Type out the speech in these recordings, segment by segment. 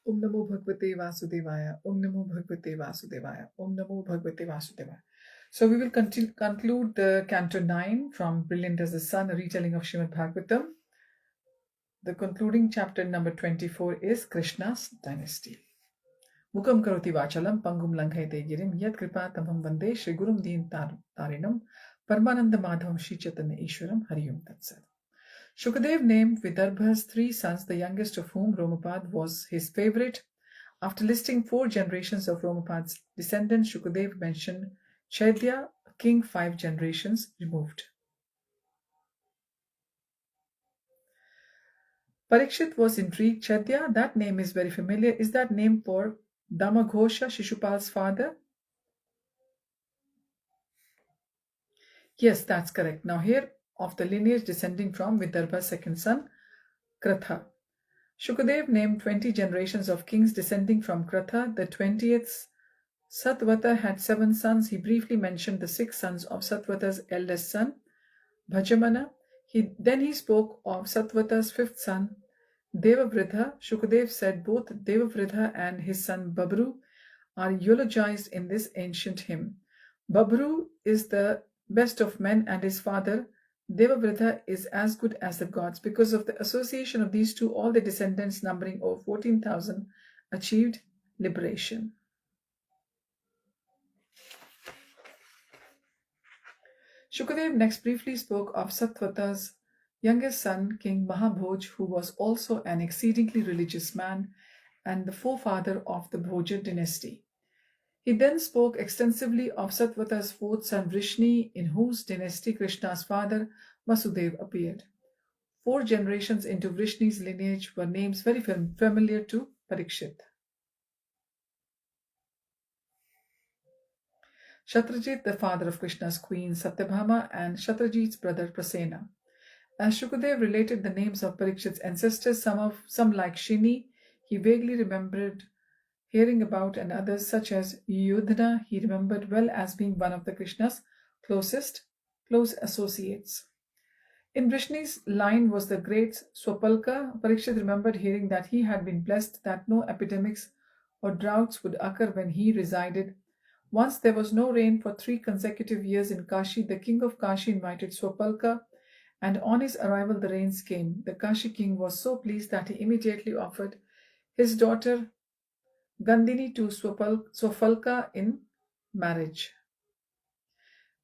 Om Namo Bhagavate Vasudevaya. Om Namo Bhagavate Vasudevaya. Om Namo Bhagavate Vasudevaya. So we will conclude the Canto 9 from Brilliant as the Sun, a retelling of Śrīmad Bhagavatam. The concluding chapter number 24 is Krishna's Dynasty. Mukam karoti vachalam pangum langhayate girim yat kripa tamam vande Shri Gurum Deen Tarinam Paramananda Madhavam Shri Chaitanya Ishwaram Hariyum Tatsat. Shukadev named Vidarbha's 3 sons, the youngest of whom Romapad was his favorite. After listing 4 generations of Romapad's descendants, Shukadev mentioned Chaitya, a king 5 generations removed. Parikshit was intrigued. Chaitya, that name is very familiar. Is that name for Damaghosha, Shishupal's father? Yes, that's correct. Now here, of the lineage descending from Vidarbha's second son, Kratha. Shukadev named 20 generations of kings descending from Kratha. The 20th Satvata had 7 sons. He briefly mentioned the 6 sons of Satvata's eldest son, Bhajamana. Then he spoke of Satvata's 5th son, Devavridha. Shukadev said both Devavridha and his son Babru are eulogized in this ancient hymn. Babru is the best of men and his father, Devavridha, is as good as the gods. Because of the association of these two, all the descendants, numbering over 14,000, achieved liberation. Shukadev next briefly spoke of Satvata's youngest son, King Mahabhoj, who was also an exceedingly religious man and the forefather of the Bhoja dynasty. He then spoke extensively of Satvata's 4th son, Vrishni, in whose dynasty Krishna's father, Vasudev, appeared. 4 generations into Vrishni's lineage were names very familiar to Parikshit. Shatrajit, the father of Krishna's queen Satyabhama, and Shatrajit's brother Prasena. As Shukadev related the names of Parikshit's ancestors, some like Shini, he vaguely remembered hearing about, and others such as Yudhana he remembered well as being one of the Krishna's close associates. In Vrishni's line was the great Swapalka. Parikshit remembered hearing that he had been blessed that no epidemics or droughts would occur when he resided. Once there was no rain for 3 consecutive years in Kashi. The king of Kashi invited Swapalka, and on his arrival the rains came. The Kashi king was so pleased that he immediately offered his daughter Gandhini to Swapalka in marriage.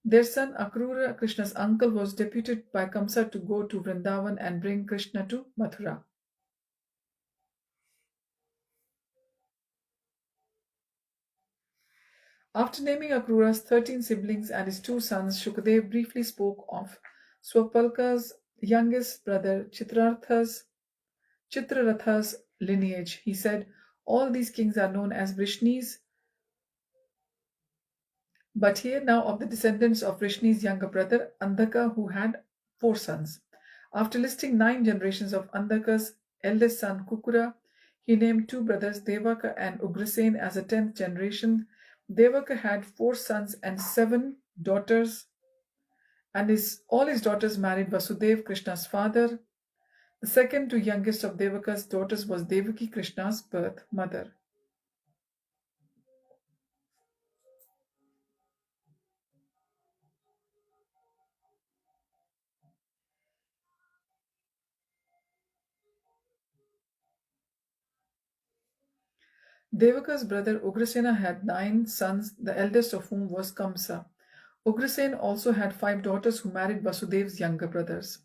Their son Akrura, Krishna's uncle, was deputed by Kamsa to go to Vrindavan and bring Krishna to Mathura. After naming Akrura's 13 siblings and his 2 sons, Shukadev briefly spoke of Swapalka's youngest brother Chitraratha's lineage. He said, all these kings are known as Vrishnis, but here now of the descendants of Vrishni's younger brother Andhaka, who had 4 sons. After listing 9 generations of Andhaka's eldest son Kukura, he named 2 brothers Devaka and Ugrasen as a 10th generation. Devaka had 4 sons and 7 daughters, and all his daughters married Vasudev, Krishna's father. The second to youngest of Devaka's daughters was Devaki, Krishna's birth mother. Devaka's brother Ugrasena had 9 sons, the eldest of whom was Kamsa. Ugrasen also had 5 daughters who married Vasudev's younger brothers.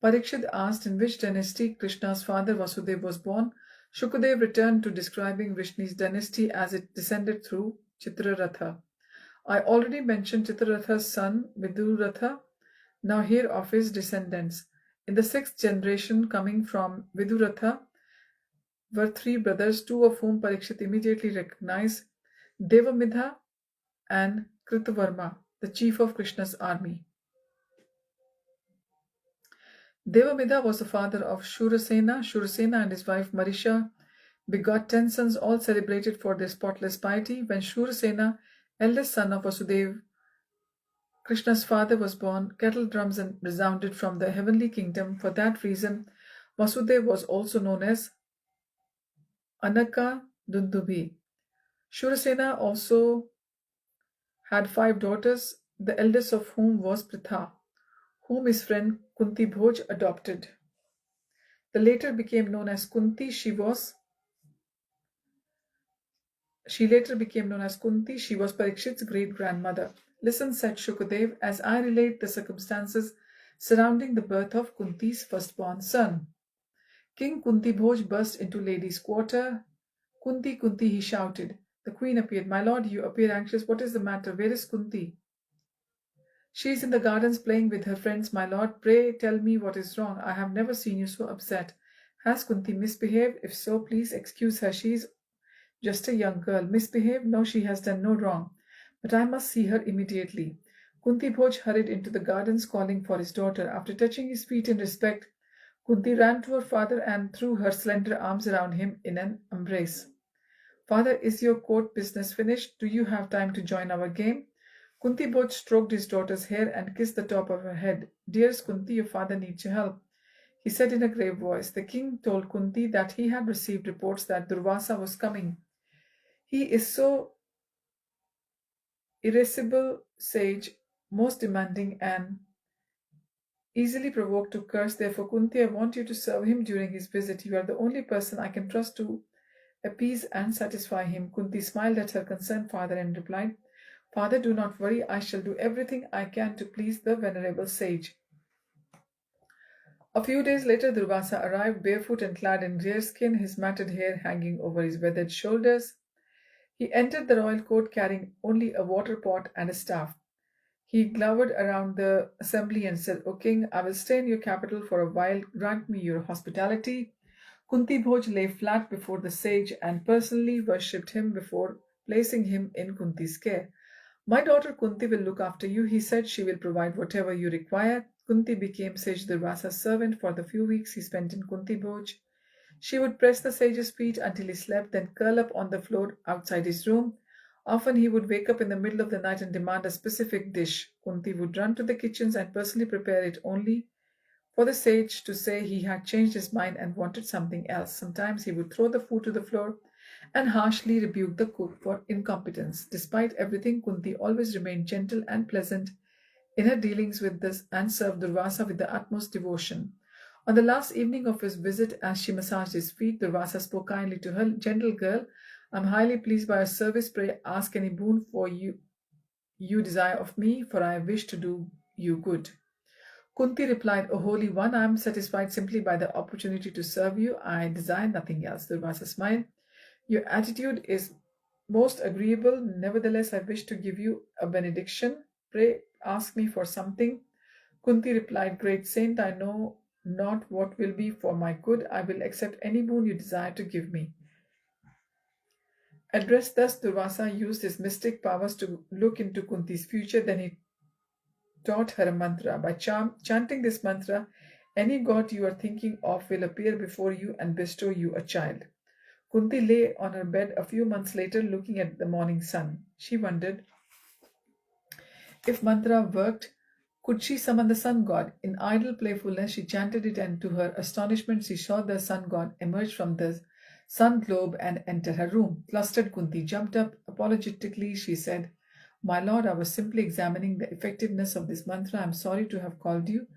Parikshit asked in which dynasty Krishna's father Vasudev was born. Shukadev returned to describing Vrishni's dynasty as it descended through Chitraratha. I already mentioned Chitraratha's son Viduratha. Now hear of his descendants. In the 6th generation coming from Viduratha were 3 brothers, 2 of whom Parikshit immediately recognized, Devamidha and Kritavarma, the chief of Krishna's army. Devamidha was the father of Shurasena. Shurasena and his wife Marisha begot 10 sons, all celebrated for their spotless piety. When Shurasena, eldest son of Vasudev, Krishna's father, was born, kettle drums resounded from the heavenly kingdom. For that reason, Vasudev was also known as Anaka Dundubhi. Shurasena also had 5 daughters, the eldest of whom was Pritha, whom his friend Kunti Bhoj adopted. The later became known as Kunti. She was Parikshit's great-grandmother. Listen, said Shukadev, as I relate the circumstances surrounding the birth of Kunti's firstborn son. King Kunti Bhoj burst into ladies' quarter. Kunti, Kunti, he shouted. The queen appeared. My lord, you appear anxious. What is the matter? Where is Kunti? She is in the gardens playing with her friends, my lord. Pray tell me what is wrong. I have never seen you so upset. Has Kunti misbehaved? If so, please excuse her. She is just a young girl. Misbehaved? No, she has done no wrong. But I must see her immediately. Kunti Bhoj hurried into the gardens calling for his daughter. After touching his feet in respect, Kunti ran to her father and threw her slender arms around him in an embrace. Father, is your court business finished? Do you have time to join our game? Kunti Bhoj stroked his daughter's hair and kissed the top of her head. Dearest Kunti, your father needs your help, he said in a grave voice. The king told Kunti that he had received reports that Durvasa was coming. He is so irascible sage, most demanding and easily provoked to curse. Therefore, Kunti, I want you to serve him during his visit. You are the only person I can trust to appease and satisfy him. Kunti smiled at her concerned father and replied, Father, do not worry. I shall do everything I can to please the venerable sage. A few days later, Durvasa arrived barefoot and clad in deerskin, his matted hair hanging over his weathered shoulders. He entered the royal court carrying only a water pot and a staff. He glowered around the assembly and said, O king, I will stay in your capital for a while. Grant me your hospitality. Kunti Bhoj lay flat before the sage and personally worshipped him before placing him in Kunti's care. My daughter Kunti will look after you, he said. She will provide whatever you require. Kunti became Sage Durvasa's servant for the few weeks he spent in Kunti Bhoj. She would press the sage's feet until he slept, then curl up on the floor outside his room. Often he would wake up in the middle of the night and demand a specific dish. Kunti would run to the kitchens and personally prepare it only for the sage to say he had changed his mind and wanted something else. Sometimes he would throw the food to the floor and harshly rebuke the cook for incompetence. Despite everything, Kunti always remained gentle and pleasant in her dealings with this and served Durvasa with the utmost devotion. On the last evening of his visit, as she massaged his feet, Durvasa spoke kindly to her. Gentle girl, I am highly pleased by your service. Pray ask any boon for you desire of me, for I wish to do you good. Kunti replied, O Holy One, I am satisfied simply by the opportunity to serve you. I desire nothing else. Durvasa smiled. Your attitude is most agreeable. Nevertheless, I wish to give you a benediction. Pray ask me for something. Kunti replied, Great saint, I know not what will be for my good. I will accept any boon you desire to give me. Addressed thus, Durvasa used his mystic powers to look into Kunti's future. Then he taught her a mantra. By chanting this mantra, any god you are thinking of will appear before you and bestow you a child. Kunti lay on her bed a few months later looking at the morning sun. She wondered if mantra worked, could she summon the sun god? In idle playfulness, she chanted it, and to her astonishment, she saw the sun god emerge from the sun globe and enter her room. Flustered, Kunti jumped up. Apologetically, she said, My lord, I was simply examining the effectiveness of this mantra. I am sorry to have called you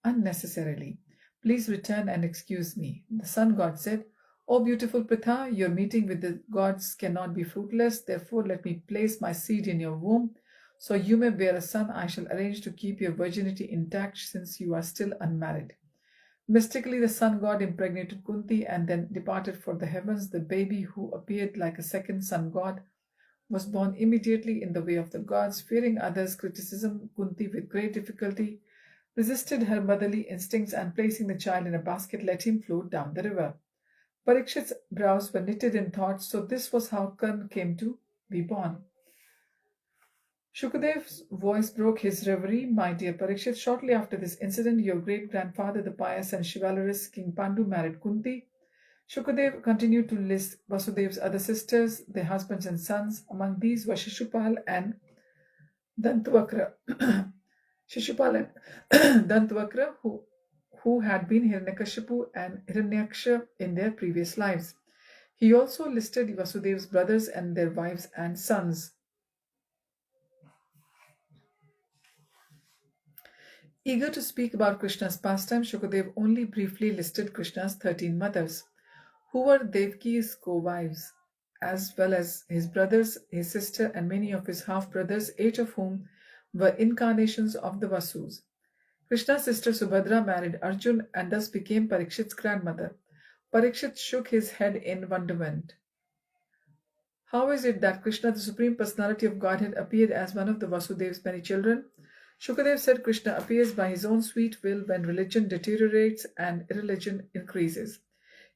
unnecessarily. Please return and excuse me. The sun god said, O beautiful Pritha, your meeting with the gods cannot be fruitless. Therefore, let me place my seed in your womb, so you may bear a son. I shall arrange to keep your virginity intact since you are still unmarried. Mystically, the sun god impregnated Kunti and then departed for the heavens. The baby, who appeared like a second sun god, was born immediately in the way of the gods. Fearing others' criticism, Kunti, with great difficulty, resisted her motherly instincts and, placing the child in a basket, let him float down the river. Parikshit's brows were knitted in thought. So this was how Karna came to be born. Shukadev's voice broke his reverie. My dear Parikshit, shortly after this incident, your great-grandfather, the pious and chivalrous King Pandu, married Kunti. Shukadev continued to list Vasudev's other sisters, their husbands and sons. Among these were Shishupal and Dantavakra. Shishupal and Dantavakra, who had been Hiranyakashipu and Hiranyaksha in their previous lives. He also listed Vasudev's brothers and their wives and sons. Eager to speak about Krishna's pastime, Shukadev only briefly listed Krishna's 13 mothers, who were Devki's co-wives, as well as his brothers, his sister, and many of his half-brothers, 8 of whom were incarnations of the Vasus. Krishna's sister Subhadra married Arjun and thus became Parikshit's grandmother. Parikshit shook his head in wonderment. How is it that Krishna, the Supreme Personality of Godhead, appeared as one of the Vasudev's many children? Shukadev said Krishna appears by his own sweet will when religion deteriorates and irreligion increases.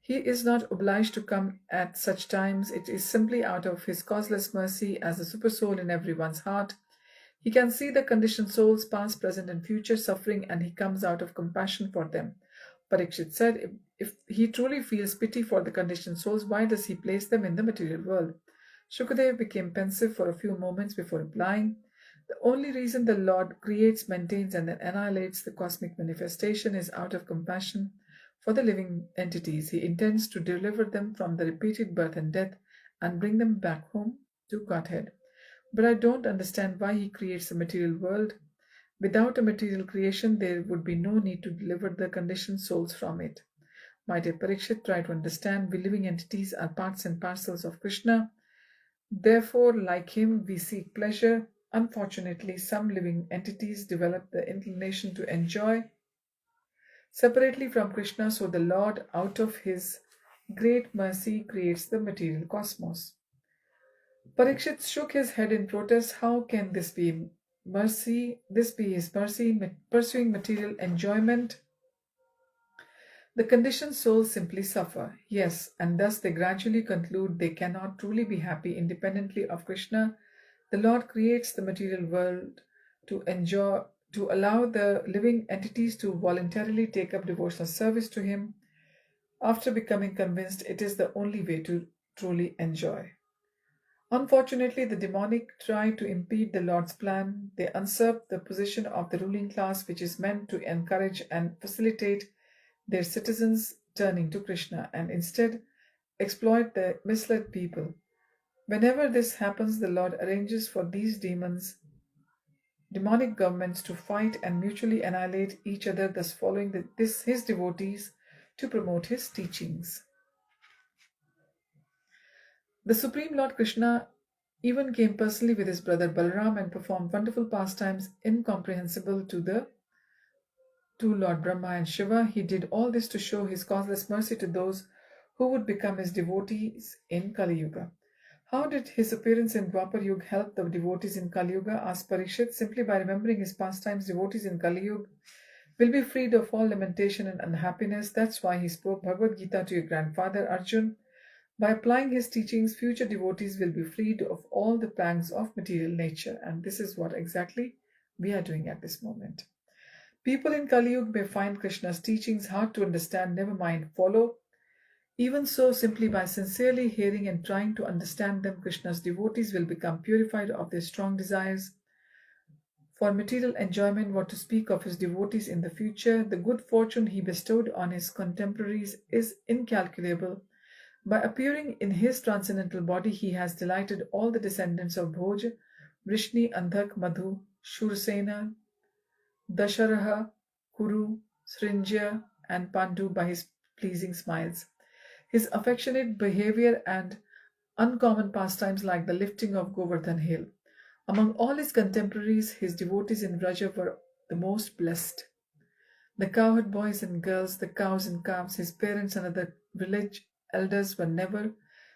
He is not obliged to come at such times. It is simply out of his causeless mercy as the supersoul in everyone's heart. He can see the conditioned souls, past, present, and future, suffering, and he comes out of compassion for them. Parikshit said, if he truly feels pity for the conditioned souls, why does he place them in the material world? Shukadev became pensive for a few moments before replying. The only reason the Lord creates, maintains, and then annihilates the cosmic manifestation is out of compassion for the living entities. He intends to deliver them from the repeated birth and death and bring them back home to Godhead. But I don't understand why he creates the material world. Without a material creation, there would be no need to deliver the conditioned souls from it. My dear Parikshit, try to understand. We living entities are parts and parcels of Krishna. Therefore, like him, we seek pleasure. Unfortunately, some living entities develop the inclination to enjoy separately from Krishna, so the Lord, out of his great mercy, creates the material cosmos. Parikshit shook his head in protest. How can this be mercy? This be his mercy, pursuing material enjoyment? The conditioned souls simply suffer. Yes, and thus they gradually conclude they cannot truly be happy independently of Krishna. The Lord creates the material world to allow the living entities to voluntarily take up devotional service to him after becoming convinced it is the only way to truly enjoy. Unfortunately, the demonic try to impede the Lord's plan. They usurp the position of the ruling class, which is meant to encourage and facilitate their citizens turning to Krishna, and instead exploit the misled people. Whenever this happens, the Lord arranges for these demonic governments to fight and mutually annihilate each other, thus following his devotees to promote his teachings. The Supreme Lord Krishna even came personally with his brother Balaram and performed wonderful pastimes incomprehensible to Lord Brahma and Shiva. He did all this to show his causeless mercy to those who would become his devotees in Kali Yuga. How did his appearance in Dwapar Yuga help the devotees in Kali Yuga? Asked Parikshit. Simply by remembering his pastimes, devotees in Kali Yuga will be freed of all lamentation and unhappiness. That's why he spoke Bhagavad-Gita to your grandfather Arjun. By applying his teachings, future devotees will be freed of all the pangs of material nature. And this is what exactly we are doing at this moment. People in Kali Yuga may find Krishna's teachings hard to understand, never mind follow. Even so, simply by sincerely hearing and trying to understand them, Krishna's devotees will become purified of their strong desires for material enjoyment. What to speak of his devotees in the future? The good fortune he bestowed on his contemporaries is incalculable. By appearing in his transcendental body, he has delighted all the descendants of Bhoj, Vrishni, Andhak, Madhu, Shursena, Dasharaha, Kuru, Srinjya, and Pandu by his pleasing smiles. His affectionate behavior and uncommon pastimes like the lifting of Govardhan Hill. Among all his contemporaries, his devotees in Vraja were the most blessed. The cowherd boys and girls, the cows and calves, his parents and other village elders were never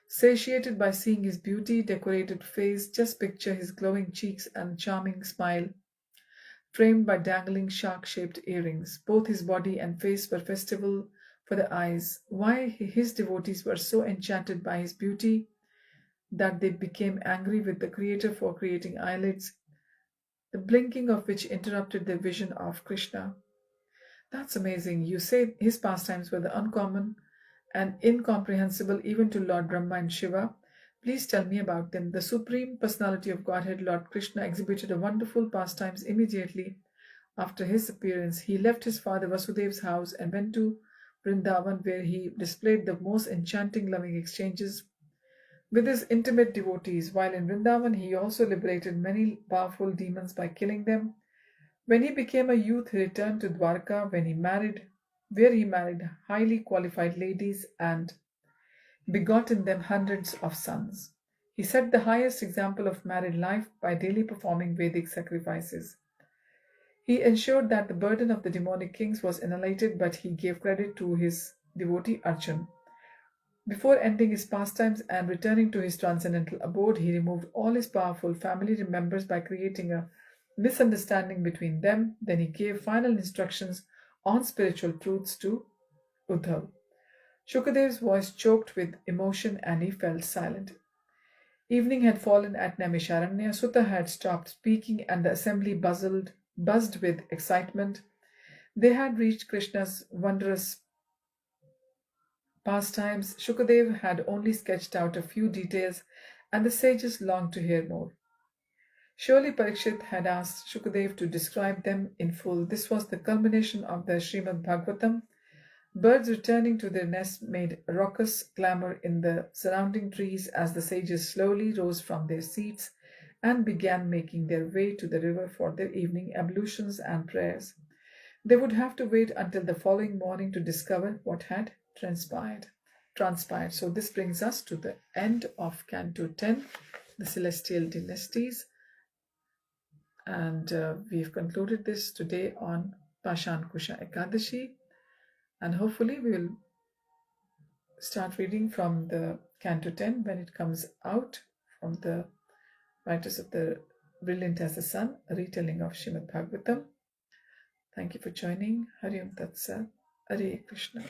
satiated by seeing his beauty, decorated face. Just picture his glowing cheeks and charming smile, framed by dangling shark-shaped earrings. Both his body and face were festival for the eyes. Why his devotees were so enchanted by his beauty that they became angry with the Creator for creating eyelids, the blinking of which interrupted their vision of Krishna. That's amazing. You say his pastimes were the uncommon and incomprehensible even to Lord Brahma and Shiva. Please tell me about them. The Supreme Personality of Godhead, Lord Krishna, exhibited a wonderful pastimes immediately after his appearance. He left his father Vasudev's house and went to Vrindavan, where he displayed the most enchanting loving exchanges with his intimate devotees. While in Vrindavan, he also liberated many powerful demons by killing them. When he became a youth, he returned to Dwarka where he married highly qualified ladies and begot in them hundreds of sons. He set the highest example of married life by daily performing Vedic sacrifices. He ensured that the burden of the demonic kings was annihilated, but he gave credit to his devotee Arjun. Before ending his pastimes and returning to his transcendental abode, he removed all his powerful family members by creating a misunderstanding between them. Then he gave final instructions on spiritual truths to Uddhav. Shukadev's voice choked with emotion and he fell silent. Evening had fallen at Naimisharanya. Sutta had stopped speaking and the assembly buzzed with excitement. They had reached Krishna's wondrous pastimes. Shukadev had only sketched out a few details and the sages longed to hear more. Surely Parikshit had asked Shukadev to describe them in full. This was the culmination of the Śrīmad Bhagavatam. Birds returning to their nests made raucous clamor in the surrounding trees as the sages slowly rose from their seats and began making their way to the river for their evening ablutions and prayers. They would have to wait until the following morning to discover what had transpired. So this brings us to the end of Canto 10, the Celestial Dynasties. And we've concluded this today on Pashankusha Ekadashi. And hopefully we will start reading from the Canto 10 when it comes out from the writers of the Brilliant as the Sun, a retelling of Śrīmad Bhagavatam. Thank you for joining. Hari Om Tat Sat. Hare Krishna.